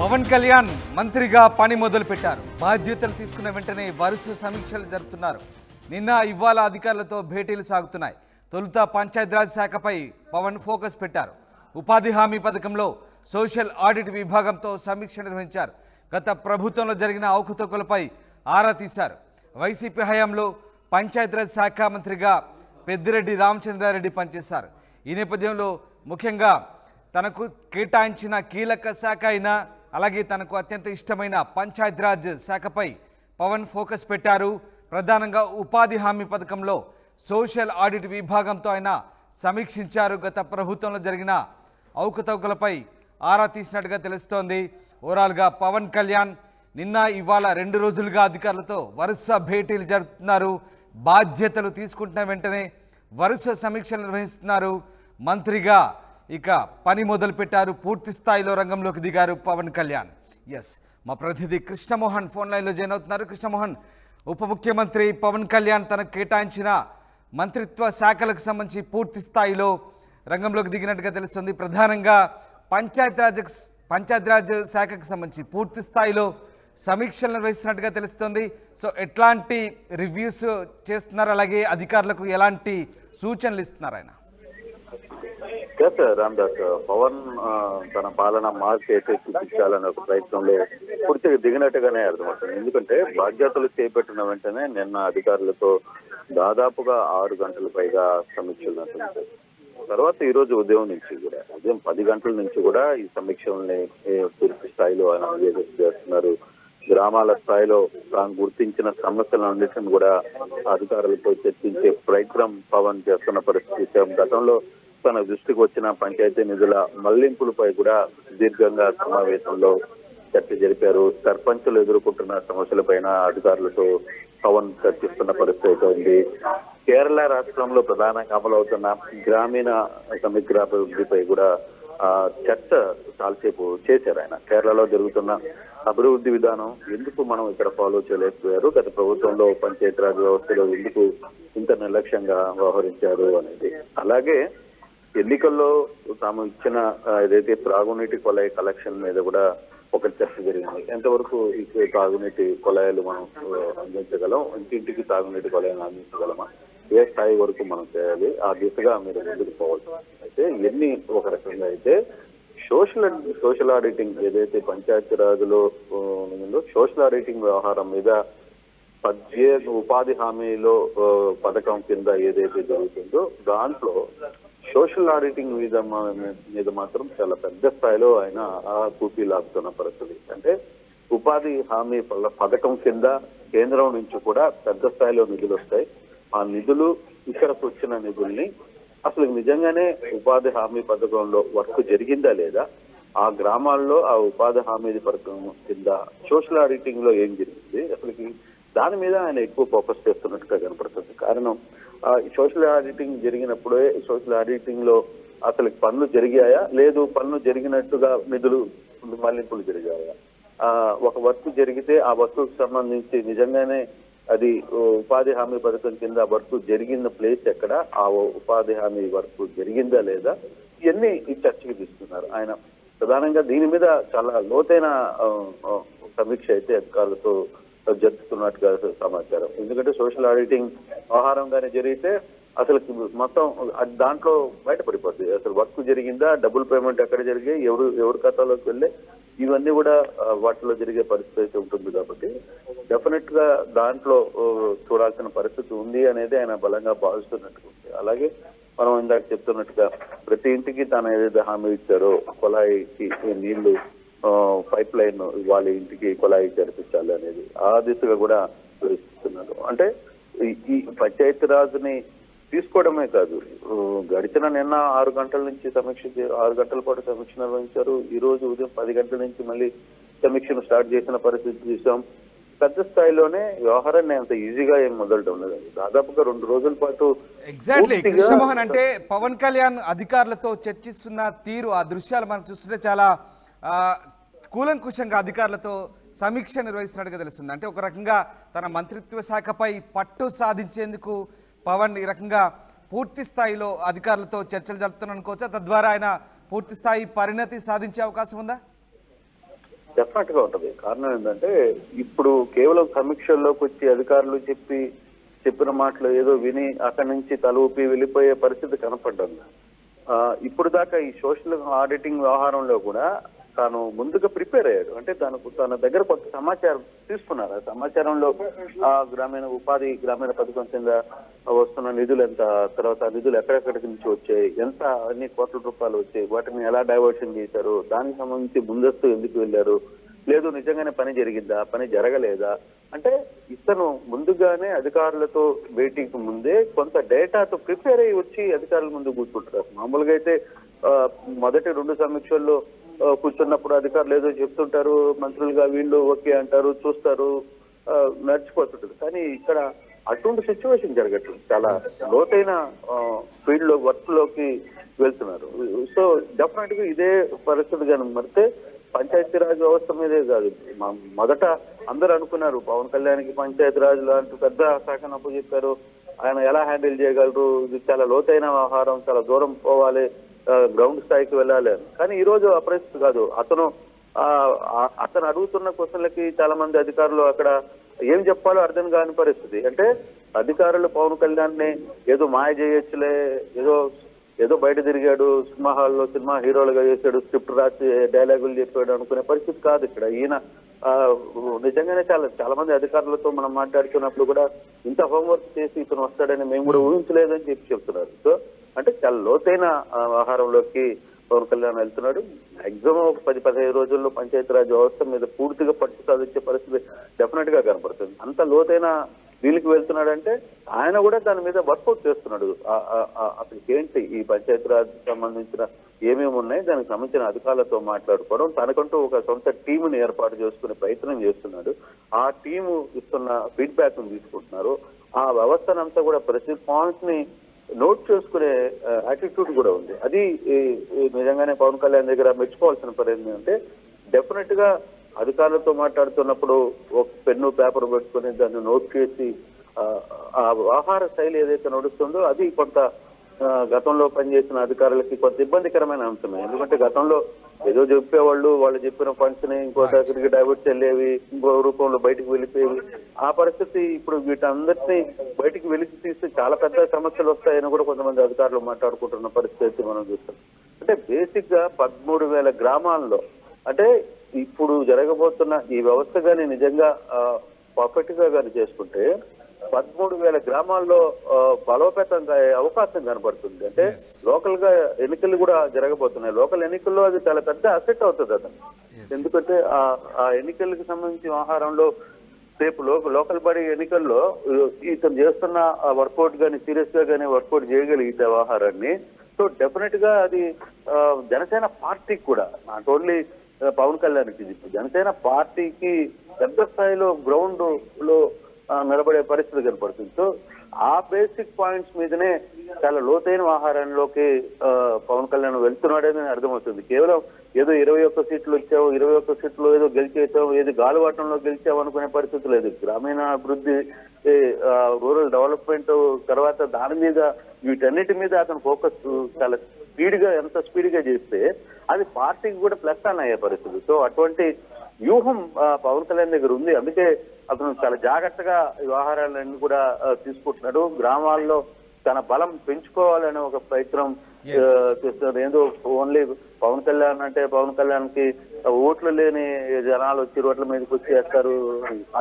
పవన్ కళ్యాణ్ మంత్రిగా పని మొదలుపెట్టారు. బాధ్యతలు తీసుకున్న వెంటనే వరుస సమీక్షలు జరుపుతున్నారు. నిన్న ఇవాళ అధికారులతో భేటీలు సాగుతున్నాయి. తొలుత పంచాయతీరాజ్ శాఖపై పవన్ ఫోకస్ పెట్టారు. ఉపాధి హామీ పథకంలో సోషల్ ఆడిట్ విభాగంతో సమీక్ష నిర్వహించారు. గత ప్రభుత్వంలో జరిగిన అవకతవకలపై ఆరా తీశారు. వైసీపీ హయాంలో పంచాయతీరాజ్ శాఖ మంత్రిగా పెద్దిరెడ్డి రామచంద్రారెడ్డి పనిచేశారు. ఈ నేపథ్యంలో ముఖ్యంగా తనకు కేటాయించిన కీలక శాఖ అయిన అలాగే తనకు అత్యంత ఇష్టమైన పంచాయతీరాజ్ శాఖపై పవన్ ఫోకస్ పెట్టారు. ప్రధానంగా ఉపాధి హామీ పథకంలో సోషల్ ఆడిట్ విభాగంతో ఆయన సమీక్షించారు. గత ప్రభుత్వంలో జరిగిన అవకతవకలపై ఆరా తీసినట్టుగా తెలుస్తోంది. ఓవరాల్గా పవన్ కళ్యాణ్ నిన్న ఇవాళ 2 రోజులుగా అధికారులతో వరుస భేటీలు జరుపుతున్నారు. బాధ్యతలు తీసుకుంటున్న వెంటనే వరుస సమీక్షలు నిర్వహిస్తున్నారు. మంత్రిగా ఇక పని మొదలుపెట్టారు. పూర్తి స్థాయిలో రంగంలోకి దిగారు పవన్ కళ్యాణ్. మా ప్రతినిధి కృష్ణమోహన్ ఫోన్ లైన్లో జాయిన్ అవుతున్నారు. కృష్ణమోహన్, ఉప ముఖ్యమంత్రి పవన్ కళ్యాణ్ తనకు కేటాయించిన మంత్రిత్వ శాఖలకు సంబంధించి పూర్తి స్థాయిలో రంగంలోకి దిగినట్టుగా తెలుస్తుంది. ప్రధానంగా పంచాయతీరాజ్ శాఖకు సంబంధించి పూర్తి స్థాయిలో సమీక్షలు నిర్వహిస్తున్నట్టుగా తెలుస్తుంది. సో ఎట్లాంటి రివ్యూస్ చేస్తున్నారు, అలాగే అధికారులకు ఎలాంటి సూచనలు ఇస్తున్నారు ఆయన? రామ్దాస్, పవన్ తన పాలన మార్చి అయితే చూపించాలనే ఒక ప్రయత్నంలో పూర్తిగా దిగినట్టుగానే అర్థమవుతుంది. ఎందుకంటే బాధ్యతలు చేపట్టిన వెంటనే నిన్న అధికారులతో దాదాపుగా 6 గంటల పైగా సమీక్షలు నిర్వహించారు. తర్వాత ఈ రోజు ఉదయం 10 గంటల నుంచి కూడా ఈ సమీక్షల్ని పూర్తి స్థాయిలో ఆయన చేస్తున్నారు. గ్రామాల స్థాయిలో తాను గుర్తించిన సమస్యలన్నింటిని కూడా అధికారులతో చర్చించే ప్రయత్నం పవన్ చేస్తున్న పరిస్థితి. గతంలో తన దృష్టికి వచ్చిన పంచాయతీ నిధుల మళ్లింపులపై కూడా దీర్ఘంగా సమావేశంలో చర్చ జరిపారు. సర్పంచులు ఎదుర్కొంటున్న సమస్యలపైన అధికారులతో పవన్ చర్చిస్తున్న పరిస్థితి ఉంది. కేరళ రాష్ట్రంలో ప్రధానంగా అమలవుతున్న గ్రామీణ సమగ్రాభివృద్ధిపై కూడా చర్చ చాలాసేపు చేశారు ఆయన. కేరళలో జరుగుతున్న అభివృద్ధి విధానం ఎందుకు మనం ఇక్కడ ఫాలో చేయలేకపోయారు, గత ప్రభుత్వంలో పంచాయతీరాజ్ వ్యవస్థలో ఎందుకు ఇంత నిర్లక్ష్యంగా వ్యవహరించారు అనేది. అలాగే ఎన్నికల్లో తాము ఇచ్చిన ఏదైతే త్రాగునీటి కొలాయి కలెక్షన్ మీద కూడా ఒక చర్చ జరిగింది. ఎంతవరకు ఈ తాగునీటి కొలాయిలు మనం అందించగలం, ఇంటింటికి తాగునీటి కొలాయిలు అందించగలమా, ఏ స్థాయి వరకు మనం చేయాలి, ఆ దిశగా మీరు ముందుకు పోవచ్చు. అయితే ఇవన్నీ ఒక రకంగా అయితే సోషల్ ఆడిటింగ్ ఏదైతే పంచాయతీరాజ్లో సోషల్ ఆడిటింగ్ వ్యవహారం మీద ఉపాధి హామీలో పథకం కింద ఏదైతే జరుగుతుందో దాంట్లో సోషల్ ఆడిటింగ్ మీద మాత్రం చాలా పెద్ద స్థాయిలో ఆయన కూపీ లాగుతున్న పరిస్థితి. అంటే ఉపాధి హామీ పథకం కింద కేంద్రం నుంచి కూడా పెద్ద స్థాయిలో నిధులు వస్తాయి. ఆ నిధులు ఇక్కడకు వచ్చిన నిధుల్ని అసలు నిజంగానే ఉపాధి హామీ పథకంలో వర్క్ జరిగిందా లేదా, ఆ గ్రామాల్లో ఆ ఉపాధి హామీ పథకం కింద సోషల్ ఆడిటింగ్ లో ఏం జరిగింది, అసలుకి దాని మీద ఆయన ఎక్కువ ఫోకస్ చేస్తున్నట్టుగా కనపడుతుంది. కారణం సోషల్ ఆడిటింగ్ జరిగినప్పుడే సోషల్ ఆడిటింగ్ లో అసలు పనులు జరిగాయా, లేదు పనులు జరిగినట్టుగా నిధులు మళ్లింపులు జరిగాయా, ఒక వర్క్ జరిగితే ఆ వర్క్కు సంబంధించి నిజంగానే అది ఉపాధి హామీ పథకం కింద వర్క్ జరిగిన ప్లేస్ ఎక్కడ, ఆ ఉపాధి హామీ వర్క్ జరిగిందా లేదా, ఇవన్నీ ఈ చర్చకి తీసుకున్నారు ఆయన. ప్రధానంగా దీని మీద చాలా లోతైన సమీక్ష అయితే అధికారులతో జరుపుతున్నట్టుగా సమాచారం. ఎందుకంటే సోషల్ ఆడిటింగ్ వ్యవహారంగానే జరిగితే అసలు మొత్తం దాంట్లో బయటపడిపోద్ది. అసలు వర్క్ జరిగిందా, డబుల్ పేమెంట్ ఎక్కడ జరిగాయి, ఎవరి ఖాతాలోకి వెళ్ళే, ఇవన్నీ కూడా వాటిలో జరిగే పరిస్థితి ఉంటుంది. కాబట్టి డెఫినెట్ గా దాంట్లో చూడాల్సిన పరిస్థితి ఉంది అనేది ఆయన బలంగా భావిస్తున్నట్టుగా ఉంది. అలాగే మనం ఇందాక చెప్తున్నట్టుగా ప్రతి ఇంటికి తాను ఏదైతే హామీ ఇచ్చారో కొలాయికి నీళ్లు పైప్ లైన్ వాళ్ళ ఇంటికి కొలాయి జరిపించాలి అనేది, ఆ దిశగా కూడా ప్రయత్నిస్తున్నారు. అంటే ఈ పంచాయతీరాజ్ని తీసుకోవడమే కాదు, గడిచిన నిన్న 6 గంటల పాటు సమీక్ష నిర్వహించారు. ఈ రోజు ఉదయం 10 గంటల నుంచి మళ్ళీ సమీక్షను స్టార్ట్ చేసిన పరిస్థితి చూసాం. పెద్ద స్థాయిలోనే వ్యవహారాన్ని అంత ఈజీగా ఏం మొదలటం లేదు. దాదాపుగా 2 రోజుల పాటు ఎగ్జాక్ట్లీ కృష్ణమోహన్, అంటే పవన్ కళ్యాణ్ అధికారులతో చర్చిస్తున్న తీరు, ఆ దృశ్యాలు మనం చూస్తుంటే చాలా కూలంకుషంగా అధికారులతో సమీక్ష నిర్వహిస్తున్నట్టుగా తెలుస్తుంది. అంటే ఒక రకంగా తన మంత్రిత్వ శాఖపై పట్టు సాధించేందుకు పవన్ ఈ రకంగా పూర్తి స్థాయిలో అధికారులతో చర్చలు జరుపుతున్నారనుకోవచ్చా? తద్వారా ఆయన పూర్తి స్థాయి పరిణతి సాధించే అవకాశం ఉందా? డెఫినెట్ గా ఉంటది. కారణం ఏంటంటే ఇప్పుడు కేవలం సమీక్షల్లోకి వచ్చి అధికారులు చెప్పిన మాటలు ఏదో విని అక్కడి నుంచి తల ఊపి వెళ్ళిపోయే పరిస్థితి కనపడ్డాను. ఇప్పుడు దాకా ఈ సోషల్ ఆడిటింగ్ వ్యవహారంలో కూడా తాను ముందుగా ప్రిపేర్ అయ్యాడు. అంటే తన దగ్గర కొంత సమాచారం తీసుకున్నారు. ఆ సమాచారంలో గ్రామీణ ఉపాధి గ్రామీణ పథకం కింద వస్తున్న నిధులు ఎంత, తర్వాత నిధులు ఎక్కడెక్కడికి నుంచి వచ్చాయి, ఎంత అన్ని కోట్ల రూపాయలు వచ్చాయి, వాటిని ఎలా డైవర్షన్ చేశారు, దానికి సంబంధించి ముందస్తు ఎందుకు వెళ్ళారు, లేదు నిజంగానే పని జరిగిందా, పని జరగలేదా, అంటే ఇతను ముందుగానే అధికారులతో భేటీకి ముందే కొంత డేటాతో ప్రిపేర్ అయ్యి వచ్చి అధికారుల ముందు కూర్చుంటారు. మామూలుగా అయితే మొదటి 2 సమీక్షల్లో కూర్చున్నప్పుడు అధికారులు ఏదో చెప్తుంటారు, మంత్రులుగా వీళ్ళు ఓకే అంటారు, చూస్తారు, నడిచిపోతుంటారు. కానీ ఇక్కడ అటువంటి సిచ్యువేషన్ జరగట్లేదు. చాలా లోతైన ఫీల్డ్ లో వర్క్ లోకి వెళ్తున్నారు. సో డెఫినెట్ గా ఇదే పరిస్థితి కానీ మరితే పంచాయతీరాజ్ వ్యవస్థ మీదే కాదు. మొదట అందరూ అనుకున్నారు పవన్ కళ్యాణ్కి పంచాయతీరాజ్ లాంటి పెద్ద శాఖను అప్పచెప్పారు, ఆయన ఎలా హ్యాండిల్ చేయగలరు, ఇది చాలా లోతైన వ్యవహారం, చాలా దూరం పోవాలి, గ్రౌండ్ స్థాయికి వెళ్ళాలి అని. కానీ ఈ రోజు ఆ పరిస్థితి కాదు. అతను అడుగుతున్న క్వశ్చన్లకి చాలా మంది అధికారులు అక్కడ ఏం చెప్పాలో అర్థం కాని పరిస్థితి. అంటే అధికారులు పవన్ కళ్యాణ్ ని ఏదో మాయ చేయొచ్చులే, ఏదో బయట తిరిగాడు, సినిమా హాల్లో సినిమా హీరోలుగా చేశాడు, స్క్రిప్ట్ రాసి డైలాగులు చెప్పాడు అనుకునే పరిస్థితి కాదు ఇక్కడ. ఈయన నిజంగానే చాలా మంది అధికారులతో మనం మాట్లాడుతున్నప్పుడు కూడా ఇంత హోంవర్క్ చేసి ఇతను వస్తాడని మేము కూడా ఊహించలేదని చెప్తున్నారు. సో అంటే చాలా లోతైన వ్యవహారంలోకి పవన్ కళ్యాణ్ వెళ్తున్నాడు. మాక్సిమం 10-15 రోజుల్లో పంచాయతీరాజ్ వ్యవస్థ మీద పూర్తిగా పట్టు సాధించే పరిస్థితి డెఫినెట్ గా కనపడుతుంది. అంత లోతైన వీళ్ళకి వెళ్తున్నాడంటే ఆయన కూడా దాని మీద వర్కౌట్ చేస్తున్నాడు. అసలు ఏంటి ఈ పంచాయతీరాజ్ సంబంధించిన ఏమేమి ఉన్నాయి, దానికి సంబంధించిన అధికారులతో మాట్లాడుకోవడం, తనకంటూ ఒక సొంత టీముని ఏర్పాటు చేసుకునే ప్రయత్నం చేస్తున్నాడు. ఆ టీము ఇస్తున్న ఫీడ్బ్యాక్ ని తీసుకుంటున్నారు. ఆ వ్యవస్థనంతా కూడా ప్రతి పాయింట్స్ ని నోట్ చేసుకునే యాటిట్యూడ్ కూడా ఉంది. అది నిజంగానే పవన్ కళ్యాణ్ దగ్గర మెచ్చుకోవాల్సిన పని ఏంటంటే డెఫినెట్ గా అధికారులతో మాట్లాడుతున్నప్పుడు ఒక పెన్ను పేపర్ పెట్టుకుని దాన్ని నోట్ చేసి ఆ వ్యవహార శైలి ఏదైతే నడుస్తుందో అది కొంత గతంలో పనిచేసిన అధికారులకి కొంత ఇబ్బందికరమైన అంశమే. ఎందుకంటే గతంలో ఏదో చెప్పేవాళ్ళు, వాళ్ళు చెప్పిన ఫండ్స్ ని ఇంకో దగ్గరికి డైవర్ట్ చెల్లేవి, ఇంకో రూపంలో బయటకు వెళ్ళిపోయేవి. ఆ పరిస్థితి ఇప్పుడు వీటందరినీ బయటికి వెలికి తీస్తే చాలా పెద్ద సమస్యలు వస్తాయని కూడా కొంతమంది అధికారులు మాట్లాడుకుంటున్న పరిస్థితి మనం చూస్తాం. అంటే బేసిక్ గా 13,000 గ్రామాల్లో అంటే ఇప్పుడు జరగబోతున్న ఈ వ్యవస్థ గాని నిజంగా పర్ఫెక్ట్ గా కానీ చేసుకుంటే 13,000 గ్రామాల్లో బలోపేతంగా అవకాశం కనబడుతుంది. అంటే లోకల్ గా ఎన్నికలు కూడా జరగబోతున్నాయి. లోకల్ ఎన్నికల్లో అది చాలా పెద్ద అసెట్ అవుతుంది అతను. ఎందుకంటే ఆ ఎన్నికలకు సంబంధించి వ్యవహారంలో రేపు లోకల్ బాడీ ఎన్నికల్లో ఇతను చేస్తున్న వర్కౌట్ గానీ సీరియస్ గా గానీ వర్కౌట్ చేయగలిగితే వ్యవహారాన్ని, సో డెఫినెట్ గా అది జనసేన పార్టీకి కూడా నాట్ ఓన్లీ పవన్ కళ్యాణ్కి, జనసేన పార్టీకి పెద్ద స్థాయిలో గ్రౌండ్ లో నిలబడే పరిస్థితి కనపడుతుంది. సో ఆ బేసిక్ పాయింట్స్ మీదనే చాలా లోతైన వ్యవహారంలోకి పవన్ కళ్యాణ్ వెళ్తున్నాడని అర్థమవుతుంది. కేవలం ఏదో 21 సీట్లు వచ్చావు, 21 సీట్లు ఏదో గెలిచేసావు, ఏది గాలివాటంలో గెలిచావు అనుకునే పరిస్థితి లేదు. గ్రామీణ అభివృద్ధి, రూరల్ డెవలప్మెంట్, తర్వాత దాని మీద వీటన్నిటి మీద అతను ఫోకస్ చాలా ఎంత స్పీడ్ గా చేస్తే అది పార్టీకి కూడా ప్లస్ అని అయ్యే పరిస్థితి. సో అటువంటి వ్యూహం పవన్ కళ్యాణ్ దగ్గర ఉంది. అందుకే అతను చాలా జాగ్రత్తగా ఈ వ్యవహారాలన్నీ కూడా తీసుకుంటున్నాడు. గ్రామాల్లో తన బలం పెంచుకోవాలనే ఒక ప్రయత్నం చేస్తున్నారు. ఏదో ఓన్లీ పవన్ కళ్యాణ్ అంటే పవన్ కళ్యాణ్ కి ఓట్లు లేని జనాలు వచ్చి రోడ్ల మీదకి వచ్చేస్తారు,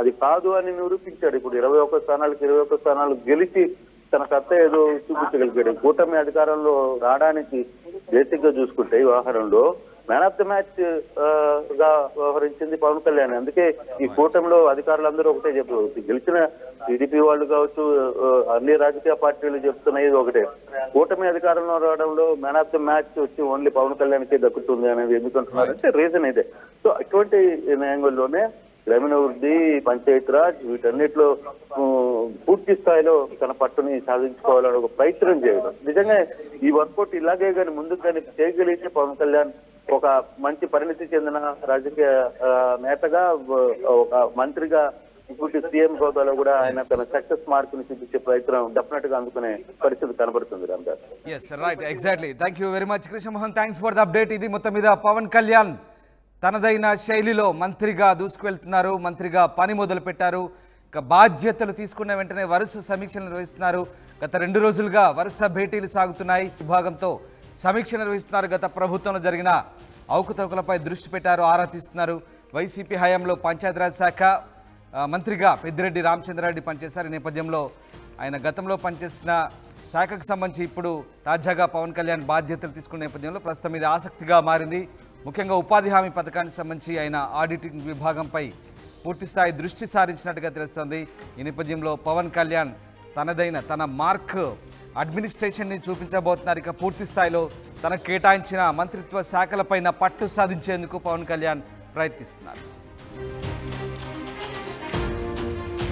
అది కాదు అని నిరూపించాడు. ఇప్పుడు 21 స్థానాలకు 21 స్థానాలు గెలిచి తన సత్తా ఏదో చూపించగలిగాడు. కూటమి అధికారంలో రావడానికి బేసిక్ గా చూసుకుంటే ఈ వ్యవహారంలో మ్యాన్ ఆఫ్ ది మ్యాచ్ గా వ్యవహరించింది పవన్ కళ్యాణ్. అందుకే ఈ కూటమిలో అధికారులందరూ ఒకటే చెప్పారు, గెలిచిన టీడీపీ వాళ్ళు కావచ్చు, అన్ని రాజకీయ పార్టీలు చెప్తున్నాయి ఒకటే, కూటమి అధికారంలో రావడంలో మ్యాన్ ఆఫ్ ది మ్యాచ్ వచ్చి ఓన్లీ పవన్ కళ్యాణ్కే దక్కుతుంది అనేది ఎందుకంటున్నారంటే రీజన్ ఇదే. సో అటువంటి న్యాయంలోనే గ్రామీణాభివృద్ధి, పంచాయతీరాజ్ వీటన్నిటిలో పూర్తి స్థాయిలో తన పట్టుని సాధించుకోవాలని ఒక ప్రయత్నం చేయడం. నిజంగా ఈ వర్కౌట్ ఇలాగే కానీ ముందుకు కానీ చేయగలిగితే పవన్ కళ్యాణ్ ఒక మంచి పరిణితి చెందిన రాజకీయ నేతగా, ఒక మంత్రిగా, ఇప్పుడు సీఎం హోదాలో కూడా ఆయన తన సక్సెస్ మార్క్ ని చూపించే ప్రయత్నం డెఫినెట్ గా అందుకునే పరిస్థితి కనబడుతుంది. Ramdas. Yes right, exactly. Thank you very much Krishnamohan, thanks for the update. ఇది మొత్తం మీద పవన్ కళ్యాణ్ తనదైన శైలిలో మంత్రిగా దూసుకువెళ్తున్నారు. మంత్రిగా పని మొదలుపెట్టారు. ఇక బాధ్యతలు తీసుకున్న వెంటనే వరుస సమీక్షలు నిర్వహిస్తున్నారు. గత 2 రోజులుగా వరుస భేటీలు సాగుతున్నాయి. విభాగంతో సమీక్ష నిర్వహిస్తున్నారు. గత ప్రభుత్వంలో జరిగిన అవకతవకలపై దృష్టి పెట్టారు, ఆరా తీస్తున్నారు. వైసీపీ హయాంలో పంచాయతీరాజ్ శాఖ మంత్రిగా పెద్దిరెడ్డి రామచంద్రారెడ్డి పనిచేశారు. ఈ నేపథ్యంలో ఆయన గతంలో పనిచేసిన శాఖకు సంబంధించి ఇప్పుడు తాజాగా పవన్ కళ్యాణ్ బాధ్యతలు తీసుకున్న నేపథ్యంలో ప్రస్తుతం ఇది ఆసక్తిగా మారింది. ముఖ్యంగా ఉపాధి హామీ పథకానికి సంబంధించి ఆయన ఆడిటింగ్ విభాగంపై పూర్తిస్థాయి దృష్టి సారించినట్టుగా తెలుస్తోంది. ఈ నేపథ్యంలో పవన్ కళ్యాణ్ తన మార్క్ అడ్మినిస్ట్రేషన్ని చూపించబోతున్నారు. ఇక పూర్తి స్థాయిలో తనకు కేటాయించిన మంత్రిత్వ శాఖలపైన పట్టు సాధించేందుకు పవన్ కళ్యాణ్ ప్రయత్నిస్తున్నారు.